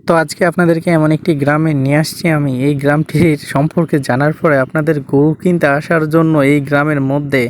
তো আজকে আপনাদেরকে এমন একটি গ্রামে নিয়ে আসছি আমি। এই গ্রামটির সম্পর্কে জানার পরে আপনাদের গরু কিনতে আসার জন্য এই গ্রামের মধ্যে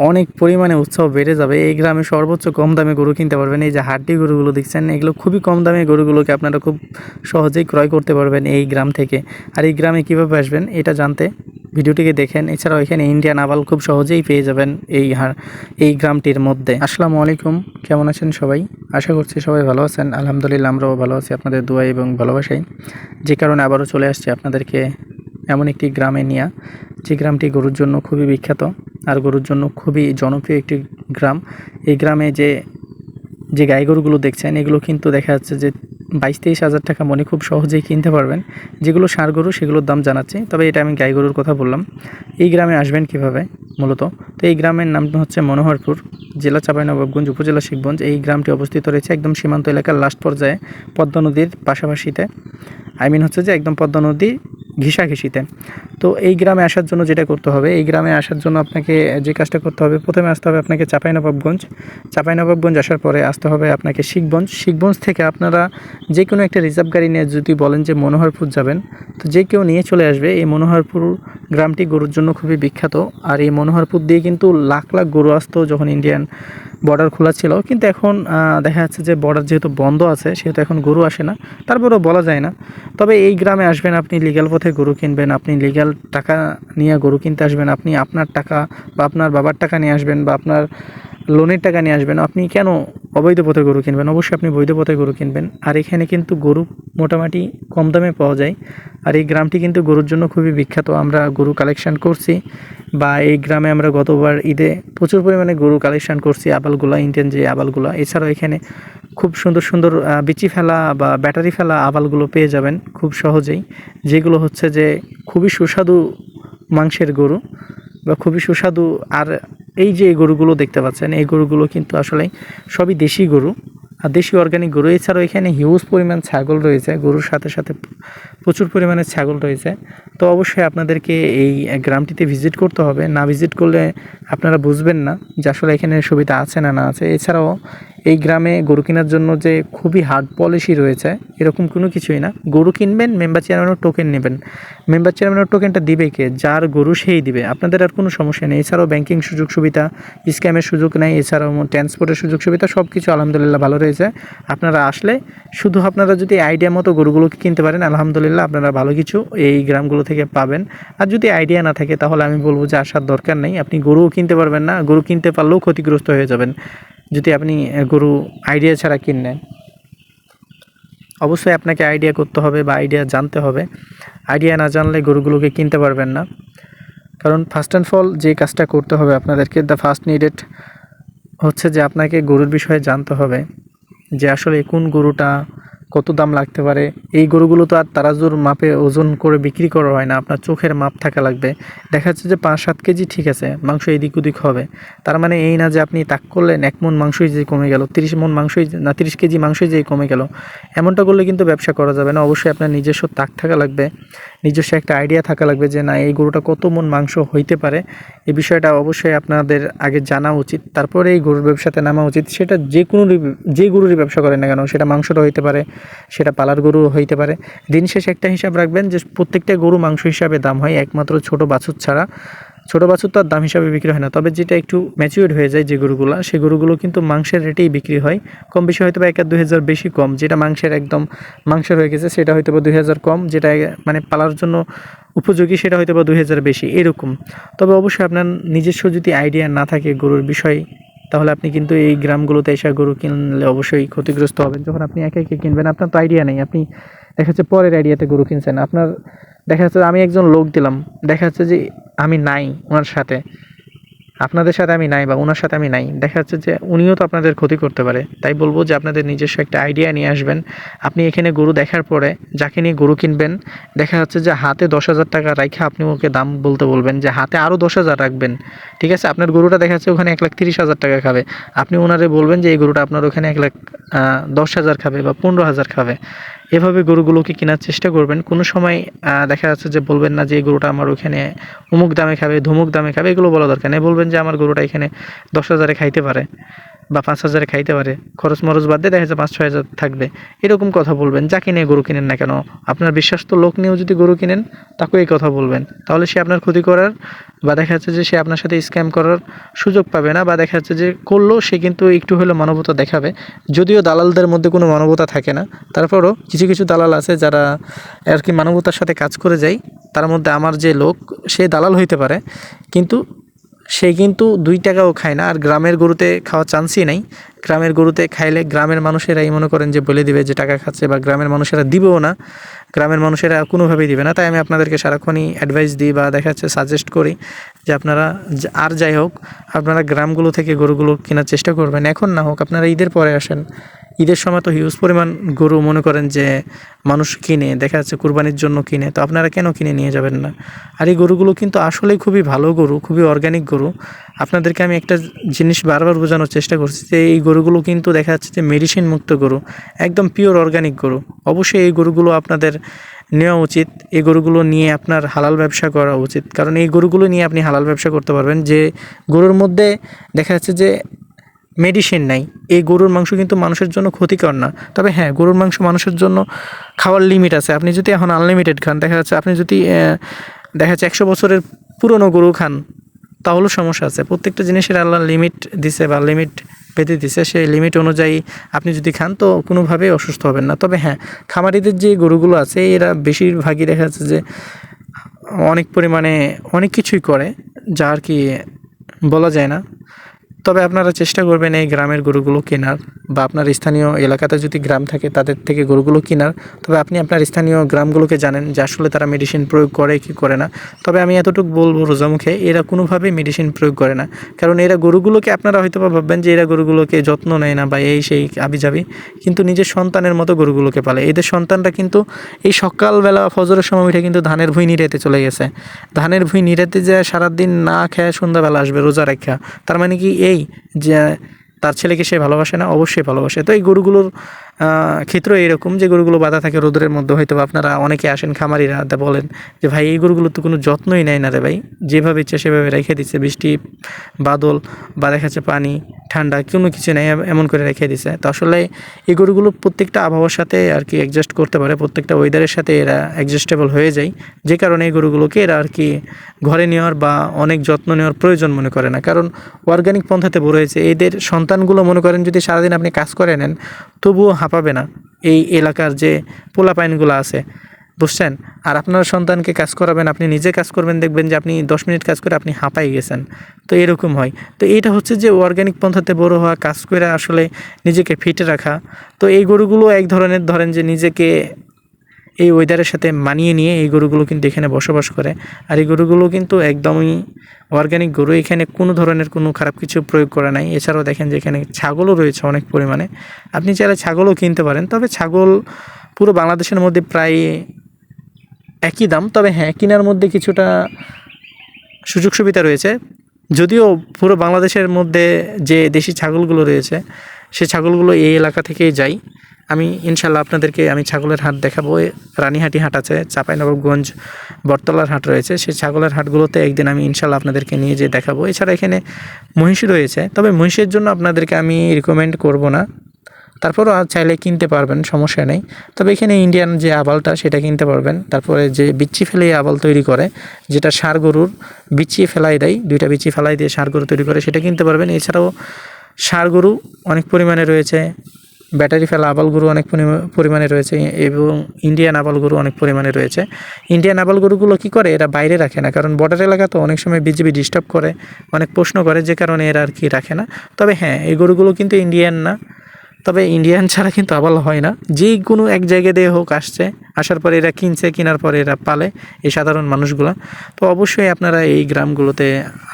অনেক পরিমাণে উৎসাহ বেড়ে যাবে। এই গ্রামে সর্বোচ্চ কম দামে গরু কিনতে পারবেন। এই যে হাড্ডি গরুগুলো দেখছেন, এগুলো খুবই কম দামে গরুগুলোকে আপনারা খুব সহজেই ক্রয় করতে পারবেন এই গ্রাম থেকে। আর এই গ্রামে কীভাবে আসবেন এটা জানতে ভিডিওটিকে দেখেন। এছাড়াও এখানে ইন্ডিয়ান আবাল খুব সহজেই পেয়ে যাবেন এই গ্রামটির মধ্যে। আসসালামু আলাইকুম, কেমন আছেন সবাই? আশা করছি সবাই ভালো আছেন। আলহামদুলিল্লাহ আমরাও ভালো আছি আপনাদের দোয়া এবং ভালোবাসায়। যে কারণে আবারও চলে আসছি আপনাদেরকে এমন একটি গ্রামে নিয়ে, যে গ্রামটি গরুর জন্য খুবই বিখ্যাত আর গরুর জন্য খুবই জনপ্রিয় একটি গ্রাম। এই গ্রামে যে গাই গরুগুলো দেখছেন, এগুলো কিন্তু দেখা যাচ্ছে যে 22-23 হাজার টাকা মনে খুব সহজেই কিনতে পারবেন। যেগুলো ষাঁড় গরু সেগুলোর দাম জানাচ্ছি, তবে এটা আমি গাই গরুর কথা বললাম। এই গ্রামে আসবেন কিভাবে মূলত? তো এই গ্রামের নাম হচ্ছে মনোহরপুর, জেলা চাঁপাইনবাবগঞ্জ, উপজেলা শিবগঞ্জ। এই গ্রামটি অবস্থিত রয়েছে একদম সীমান্ত এলাকার লাস্ট পর্যায়ে, পদ্মা নদীর পাশাপাশিতে। হচ্ছে যে একদম পদ্মা নদী ঘেঁষাঘেঁষিতে। তো এই গ্রামে আসার জন্য যেটা করতে হবে, এই গ্রামে আসার জন্য আপনাকে যে কাজটা করতে হবে, প্রথমে আসতে হবে আপনাকে চাঁপাইনবাবগঞ্জ আসার পরে আসতে হবে আপনাকে শিখগঞ্জ থেকে আপনারা যে কোনো একটা রিজার্ভ গাড়ি নিয়ে যদি বলেন যে মনোহরপুর যাবেন, তো যে কেউ নিয়ে চলে আসবে। এই মনোহরপুর গ্রামটি গরুর জন্য খুবই বিখ্যাত। আর এই মনোহরপুর দিয়ে কিন্তু লাখ লাখ গরু আসতো যখন ইন্ডিয়ান বর্ডার খোলা ছিল, কিন্তু এখন দেখা যাচ্ছে যে বর্ডার যেহেতু বন্ধ আছে সেহেতু এখন গরু আসে না, তারপরেও বলা যায় না। তবে এই গ্রামে আসবেন, আপনি লিগ্যাল পথে গরু কিনবেন, আপনি লিগ্যাল টাকা নিয়ে গরু কিনতে আসবেন। আপনি আপনার টাকা বা আপনার বাবার টাকা নিয়ে আসবেন বা আপনার লোনের টাকা নিয়ে আসবেন। আপনি কেন অবৈধ পথে গরু কিনবেন? অবশ্যই আপনি বৈধ পথে গরু কিনবেন। আর এখানে কিন্তু গরু মোটামুটি কম দামে পাওয়া যায়। আর এই গ্রামটি কিন্তু গরুর জন্য খুবই বিখ্যাত। আমরা গরু কালেকশন করছি, বা এই গ্রামে আমরা গতবার ঈদে প্রচুর পরিমাণে গরু কালেকশন করছি, আবালগুলা, ইন্ডিয়ান যে আবালগুলা। এছাড়াও এখানে খুব সুন্দর সুন্দর বিচি ফেলা বা ব্যাটারি ফেলা আবালগুলো পেয়ে যাবেন খুব সহজেই, যেগুলো হচ্ছে যে খুবই সুস্বাদু মাংসের গরু বা খুবই সুস্বাদু। আর এই যে গরুগুলো দেখতে পাচ্ছেন, এই গরুগুলো কিন্তু আসলে সবই দেশি গরু আর দেশি অর্গানিক গরু। এছাড়াও এখানে হিউজ পরিমাণ ছাগল রয়েছে, গরুর সাথে সাথে প্রচুর পরিমাণে ছাগল রয়েছে। তো অবশ্যই আপনাদেরকে এই গ্রামটিতে ভিজিট করতে হবে, না ভিজিট করলে আপনারা বুঝবেন না যে আসলে এখানে সুবিধা আছে না আছে। এছাড়াও এই গ্রামে গরু কেনার জন্য যে খুবই হার্ড পলিসি রয়েছে এরকম কোনো কিছুই না। গরু কিনবেন, মেম্বার চেয়ারম্যানের টোকেন নেবেন। মেম্বার চেয়ারম্যানের টোকেনটা দিবে কে? যার গরু সেই দিবে, আপনাদের আর কোনো সমস্যা নেই। এছাড়াও ব্যাংকিং সুযোগ সুবিধা, স্ক্যামের সুযোগ নেই। এছাড়াও ট্রান্সপোর্টের সুযোগ সুবিধা সব কিছু আলহামদুলিল্লাহ ভালো রয়েছে। আপনারা আসলে শুধু আপনারা যদি আইডিয়া মতো গরুগুলোকে কিনতে পারেন, আলহামদুলিল্লাহ আপনারা ভালো কিছু এই গ্রামগুলো থেকে পাবেন। আর যদি আইডিয়া না থাকে তাহলে আমি বলবো যে আসার দরকার নেই। আপনি গরুও কিনতে পারবেন না, গরু কিনতে পারলেও ক্ষতিগ্রস্ত হয়ে যাবেন যদি আপনি গরু আইডিয়া ছাড়া কিনেন। অবশ্যই আপনাকে আইডিয়া করতে হবে বা আইডিয়া জানতে হবে। আইডিয়া না জানলে গরুগুলোকে কিনতে পারবেন না। কারণ ফার্স্ট অ্যান্ড ফল যে কাজটা করতে হবে আপনাদেরকে, দ্য ফার্স্ট নিডেড হচ্ছে যে আপনাকে গরুর বিষয়ে জানতে হবে যে আসলে কোন গরুটা কত দাম লাগতে পারে। এই গরুগুলো তো আর তারাজুর মাপে ওজন করে বিক্রি করা হয় না, আপনার চোখের মাপ থাকা লাগবে। দেখা যাচ্ছে যে 5-7 কেজি ঠিক আছে, মাংস এদিক ওদিক হবে, তার মানে এই না যে আপনি তাক করলেন 1 মণ মাংসই যে কমে গেল, 30 মণ মাংসই না 30 কেজি মাংসই যে কমে গেল, এমনটা করলে কিন্তু ব্যবসা করা যাবে না। অবশ্যই আপনার নিজস্ব তাক থাকা লাগবে, নিজস্ব একটা আইডিয়া থাকা লাগবে যে না এই গরুটা কত মণ মাংস হইতে পারে। এই বিষয়টা অবশ্যই আপনাদের আগে জানা উচিত, তারপরে এই গরুর ব্যবসাতে নামা উচিত। সেটা যে গরুরই ব্যবসা করেন না কেন, সেটা মাংসটা হইতে পারে, সেটা পালার গরু হইতে পারে। দিন শেষে একটা হিসাব রাখবেন যে প্রত্যেকটা গরু মাংস হিসাবে দাম হয়, একমাত্র ছোট বাছুর ছাড়া। ছোট বাছুর তো আর দাম হিসাবে বিক্রি হয় না, তবে যেটা একটু ম্যাচিউরড হয়ে যায় যে গরুগুলো, সেই গরুগুলো কিন্তু মাংসের রেটেই বিক্রি হয়। কম বেশি হয়তো বা 1-2 হাজার বেশি কম, যেটা মাংসের হয়ে গেছে সেটা হয়তো বা 2,000 কম, যেটা মানে পালার জন্য উপযোগী সেটা হয়তো বা 2,000 বেশি এরকম। তবে অবশ্যই আপনার নিজস্ব যদি আইডিয়া না থাকে গরুর বিষয়, তাহলে আপনি কিন্তু এই গ্রামগুলোতে এসে গরু কিনলে অবশ্যই ক্ষতিগ্রস্ত হবেন। যখন আপনি একা একা কিনবেন, আপনার তো আইডিয়া নেই, আপনি দেখা যাচ্ছে পরের আইডিয়াতে গরু কিনছেন। আপনার দেখা যাচ্ছে আমি একজন লোক দিলাম, দেখা যাচ্ছে যে আমি নাই ওনার সাথে, আপনাদের সাথে আমি নাই বা ওনার সাথে আমি নাই, দেখা যাচ্ছে যে উনিও তো আপনাদের ক্ষতি করতে পারে। তাই বলবো যে আপনাদের নিজস্ব একটা আইডিয়া নিয়ে আসবেন। আপনি এখানে গরু দেখার পরে যাকে নিয়ে গরু কিনবেন, দেখা যাচ্ছে যে হাতে 10,000 টাকা রাখে আপনি ওকে দাম বলতে বলবেন যে হাতে আরও 10,000 রাখবেন। ঠিক আছে, আপনার গরুটা দেখা যাচ্ছে ওখানে 1,30,000 টাকা খাবে, আপনি ওনারে বলবেন যে এই গরুটা আপনার ওখানে 1,10,000 খাবে বা 15,000 খাবে। এভাবে গরুগুলোকে কেনার চেষ্টা করবেন। কোনো সময় দেখা যাচ্ছে যে বলবেন না যে এই গরুটা আমার ওখানে অমুক দামে খাবে, ধমুক দামে খাবে, এগুলো বলা দরকার নেই। বলবেন যে আমার গরুটা এখানে 10,000-এ খাইতে পারে। বা 5,000-এ খাইতে পারে, খরচ মরচ বাদ দিয়ে দেখা যাচ্ছে 5-6 হাজার থাকবে, এরকম কথা বলবেন। যাকে নিয়ে গরু কিনেন না কেন, আপনার বিশ্বাস্ত লোক নিয়েও যদি গরু কিনেন তাকেও এই কথা বলবেন, তাহলে সে আপনার ক্ষতি করার বা দেখা যাচ্ছে যে সে আপনার সাথে স্ক্যাম করার সুযোগ পাবে না, বা দেখা যাচ্ছে যে করলেও সে কিন্তু একটু হলেও মানবতা দেখাবে। যদিও দালালদের মধ্যে কোনো মানবতা থাকে না, তারপরও কিছু কিছু দালাল আছে যারা আর কি মানবতার সাথে কাজ করে যায়। তার মধ্যে আমার যে লোক, সে দালাল হইতে পারে কিন্তু সে কিন্তু 2 টাকাও খায় না, আর গ্রামের গরুতে খাওয়ার চান্সই নাই। গ্রামের গরুতে খাইলে গ্রামের মানুষেরাই মনে করেন যে বলে দিবে যে টাকা খাচ্ছে, বা গ্রামের মানুষেরা দিবেও না, গ্রামের মানুষেরা কোনোভাবেই দিবে না। তাই আমি আপনাদেরকে সারাক্ষণই অ্যাডভাইস দিই বা দেখা যাচ্ছে সাজেস্ট করি যে আপনারা আর যাই হোক আপনারা গ্রামগুলো থেকে গরুগুলো কেনার চেষ্টা করবেন। এখন না হোক, আপনারা ঈদের পরে আসেন, ঈদের সময় তো হিউজ পরিমাণ গরু মনে করেন যে মানুষ কিনে, দেখা যাচ্ছে কুরবানির জন্য কিনে, তো আপনারা কেন কিনে নিয়ে যাবেন না? আর এই গরুগুলো কিন্তু আসলেই খুবই ভালো গরু, খুবই অর্গানিক গরু। আপনাদেরকে আমি একটা জিনিস বারবার বোঝানোর চেষ্টা করছি যে এই গরুগুলো কিন্তু দেখা যাচ্ছে যে মেডিসিন মুক্ত গরু, একদম পিওর অর্গানিক গরু। অবশ্যই এই গরুগুলো আপনাদের নেওয়া উচিত, এই গরুগুলো নিয়ে আপনার হালাল ব্যবসা করা উচিত, কারণ এই গরুগুলো নিয়ে আপনি হালাল ব্যবসা করতে পারবেন। যে গরুর মধ্যে দেখা যাচ্ছে যে মেডিসিন নাই, এই গরুর মাংস কিন্তু মানুষের জন্য ক্ষতিকর না। তবে হ্যাঁ, গরুর মাংস মানুষের জন্য খাওয়ার লিমিট আছে। আপনি যদি এখন আনলিমিটেড খান, দেখা যাচ্ছে আপনি যদি দেখা যাচ্ছে 100 বছরের পুরনো গরু খান, তাহলেও সমস্যা আছে। প্রত্যেকটা জিনিসের আল্লাহ লিমিট দিছে বা লিমিট বেঁধে দিছে, সেই লিমিট অনুযায়ী আপনি যদি খান তো কোনোভাবেই অসুস্থ হবেন না। তবে হ্যাঁ, খামারিদের যে গরুগুলো আছে এরা বেশিরভাগই দেখা যাচ্ছে যে অনেক পরিমাণে অনেক কিছুই করে, যা আর কি বলা যায় না। তবে আপনারা চেষ্টা করবেন এই গ্রামের গরুগুলো কেনার, বা আপনার স্থানীয় এলাকাতে যদি গ্রাম থাকে তাদের থেকে গরুগুলো কেনার। তবে আপনি আপনার স্থানীয় গ্রামগুলোকে জানেন যে আসলে তারা মেডিসিন প্রয়োগ করে কি করে না। তবে আমি এতটুকু বলবো রোজামুখে, এরা কোনোভাবেই মেডিসিন প্রয়োগ করে না। কারণ এরা গরুগুলোকে, আপনারা হয়তো ভাববেন যে এরা গরুগুলোকে যত্ন নেয় না বা এই সেই আবিজাবি, কিন্তু নিজের সন্তানের মতো গরুগুলোকে পালে। এদের সন্তানরা কিন্তু এই সকালবেলা ফজরের সময় উঠে কিন্তু ধানের ভুঁই নিড়াতে চলে গেছে। ধানের ভুঁই নিড়াতে যায় সারাদিন না খেয়ে সন্ধ্যাবেলা আসবে রোজা রাখা। তার মানে কি এই যে তার ছেলেকে সে ভালোবাসে না? অবশ্যই ভালোবাসে। তো এই গরুগুলোর ক্ষেত্রেও এরকম যে গরুগুলো বাঁধা থাকে রোদের মধ্যে, হয়তো আপনারা অনেকে আসেন খামারিরা বলেন যে ভাই এই গরুগুলো তো কোনো যত্নই নেয় না রে ভাই, যেভাবে ইচ্ছে সেভাবে রেখে দিচ্ছে, বৃষ্টি বাদল বা দেখা যাচ্ছে পানি ঠান্ডা কোনো কিছু নেই, এমন করে রেখে দিছে। তো আসলে এই গরুগুলো প্রত্যেকটা আবহাওয়ার সাথে আর কি অ্যাডজাস্ট করতে পারে, প্রত্যেকটা ওয়েদারের সাথে এরা অ্যাডজাস্টেবল হয়ে যায়, যে কারণে এই গরুগুলোকে এরা আর কি ঘরে নেওয়ার বা অনেক যত্ন নেওয়ার প্রয়োজন মনে করে না। কারণ অর্গানিক পন্থাতে বড় হয়েছে, এদের সন্তানগুলো মনে করেন যদি সারাদিন আপনি কাজ করে নেন তবুও হাঁপাবে না। এই এলাকার যে পোলাপাইনগুলো আছে, বুঝছেন? আর আপনার সন্তানকে কাজ করাবেন, আপনি নিজে কাজ করবেন, দেখবেন যে আপনি 10 মিনিট কাজ করে আপনি হাঁপাই গেছেন। তো এরকম হয়। তো এইটা হচ্ছে যে অর্গানিক পন্থাতে বড় হওয়া, কাজ করে আসলে নিজেকে ফিট রাখা। তো এই গরুগুলো এক ধরনের, ধরেন যে নিজেকে এই ওয়েদারের সাথে মানিয়ে নিয়ে এই গরুগুলো কিন্তু এখানে বসবাস করে। আর এই গরুগুলো কিন্তু একদমই অর্গানিক গরু, এখানে কোনো ধরনের কোনো খারাপ কিছু প্রয়োগ করা নাই। এছাড়াও দেখেন যে এখানে ছাগলও রয়েছে অনেক পরিমাণে, আপনি চাইলে ছাগলও কিনতে পারেন। তবে ছাগল পুরো বাংলাদেশের মধ্যে প্রায় একই দাম। তবে হ্যাঁ, কেনার মধ্যে কিছুটা সুযোগ সুবিধা রয়েছে। যদিও পুরো বাংলাদেশের মধ্যে যে দেশি ছাগলগুলো রয়েছে, সেই ছাগলগুলো এই এলাকা থেকেই যায়। আমি ইনশাল্লাহ আপনাদেরকে আমি ছাগলের হাট দেখাবো। রানীহাটি হাট আছে, চাঁপাইনবাবগঞ্জ বটতলার হাট রয়েছে, সেই ছাগলের হাটগুলোতে একদিন আমি ইনশাল্লাহ আপনাদেরকে নিয়ে যেয়ে দেখাবো। এছাড়া এখানে মহিষ রয়েছে, তবে মহিষের জন্য আপনাদেরকে আমি রিকমেন্ড করব না, তারপরও চাইলে কিনতে পারবেন, সমস্যা নেই। তবে এখানে ইন্ডিয়ান যে আবালটা সেটা কিনতে পারবেন। তারপরে যে বিচ্ছি ফেলে আবাল তৈরি করে, যেটা ষাঁড় গরুর বিচ্ছি ফেলাই দেয়, 2টা বিচ্ছি ফেলাই দিয়ে ষাঁড় গরু তৈরি করে, সেটা কিনতে পারবেন। এছাড়াও ষাঁড় গরু অনেক পরিমাণে রয়েছে, ব্যাটারি ফেলা আবাল গরু অনেক পরিমাণে রয়েছে, এবং ইন্ডিয়ান আবাল গরু অনেক পরিমাণে রয়েছে। ইন্ডিয়ান আবাল গরুগুলো কী করে, এরা বাইরে রাখে না, কারণ বর্ডার এলাকা তো অনেক সময় বিজিবি ডিস্টার্ব করে, অনেক প্রশ্ন করে, যে কারণে এরা আর কি রাখে না। তবে হ্যাঁ, এই গরুগুলো কিন্তু ইন্ডিয়ান না, তবে ইন্ডিয়ান ছাড়া কিন্তু আবাল হয় না। যেই কোনো এক জায়গা দিয়ে হোক আসছে, আসার পরে এরা কিনছে, কেনার পরে এরা পালে এই সাধারণ মানুষগুলো। তো অবশ্যই আপনারা এই গ্রামগুলোতে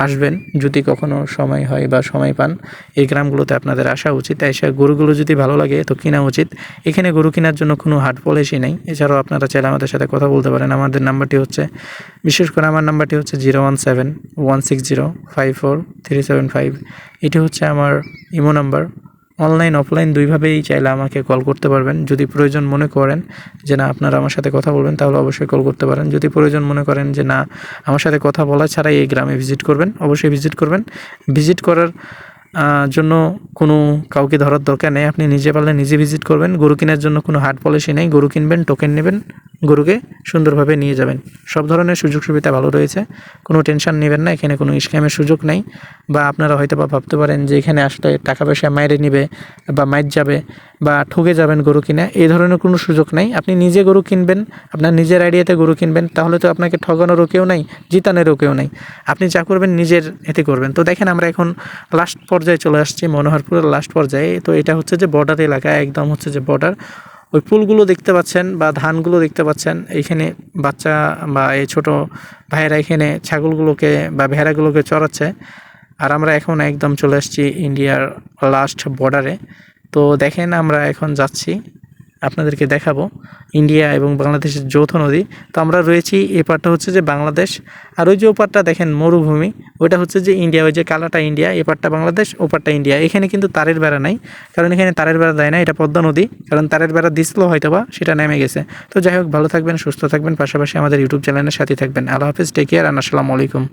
আসবেন যদি কখনো সময় হয় বা সময় পান, এই গ্রামগুলোতে আপনাদের আসা উচিত। এসে গরুগুলো যদি ভালো লাগে তো কেনা উচিত। এখানে গরু কেনার জন্য কোনো হাট পলিসি নেই। এছাড়াও আপনারা চাইলে আমাদের সাথে কথা বলতে পারেন। আমাদের নাম্বারটি হচ্ছে, বিশেষ করে আমার নাম্বারটি হচ্ছে 017-160-54-375। এটি হচ্ছে আমার ইমো নাম্বার। অনলাইন অফলাইন দুইভাবেই চাইলে আমাকে কল করতে পারবেন। যদি প্রয়োজন মনে করেন যে না আপনারা আমার সাথে কথা বলবেন, তাহলে অবশ্যই কল করতে পারেন। যদি প্রয়োজন মনে করেন যে না আমার সাথে কথা বলা ছাড়াই এই গ্রামে ভিজিট করবেন, অবশ্যই ভিজিট করবেন। ভিজিট করার জন্য কোনো কাউকে ধরার দরকার নেই। আপনি নিজে পারলে নিজে ভিজিট করবেন। গরু কেনার জন্য কোনো হাট পলিসি নেই। গরু কিনবেন, টোকেন নেবেন, গরুকে সুন্দরভাবে নিয়ে যাবেন। সব ধরনের সুযোগ সুবিধা ভালো রয়েছে, কোনো টেনশন নেবেন না। এখানে কোনো স্ক্যামের সুযোগ নেই। বা আপনারা হয়তো বা ভাবতে পারেন যে এখানে আসলে টাকা পয়সা মাইরে নিবে বা মাইর যাবে বা ঠকে যাবেন গরু কিনে, এই ধরনের কোনো সুযোগ নেই। আপনি নিজে গরু কিনবেন, আপনার নিজের আইডিয়াতে গরু কিনবেন, তাহলে তো আপনাকে ঠগানোরও কেউ নাই, জিতানেরও কেউ নাই। আপনি যা করবেন নিজের এতে করবেন। তো দেখেন আমরা এখন লাস্ট পর্যায়ে চলে আসছি, মনোহরপুরের লাস্ট পর্যায়ে। তো এটা হচ্ছে যে বর্ডার এলাকা, একদম হচ্ছে যে বর্ডার। ওই ফুলগুলো দেখতে পাচ্ছেন বা ধানগুলো দেখতে পাচ্ছেন, এইখানে বাচ্চা বা এই ছোট ভাইয়েরা এখানে ছাগলগুলোকে বা ভেড়াগুলোকে চড়াচ্ছে। আর আমরা এখন একদম চলে আসছি ইন্ডিয়ার লাস্ট বর্ডারে। তো দেখেন আমরা এখন যাচ্ছি, আপনাদেরকে দেখাবো ইন্ডিয়া এবং বাংলাদেশের যৌথ নদী। তো আমরা রয়েছি, এই পারটা হচ্ছে যে বাংলাদেশ, আর ওই যে ওপারটা দেখেন মরুভূমি, ওইটা হচ্ছে যে ইন্ডিয়া। ওই যে কালাটা ইন্ডিয়া, এই পারটা বাংলাদেশ, ওপারটা ইন্ডিয়া। এখানে কিন্তু তারের বেড়া নাই, কারণ এখানে তারের বেড়া দেয় না, এটা পদ্মা নদী। কারণ তারের বেড়া দিছিল হয়তো বা সেটা নেমে গেছে। তো যাই হোক, ভালো থাকবেন, সুস্থ থাকবেন, পাশাপাশি আমাদের ইউটিউব চ্যানেলের সাথে থাকবেন। আল্লাহ হাফিজ, টেক কেয়ার, আর আসসালামু আলাইকুম।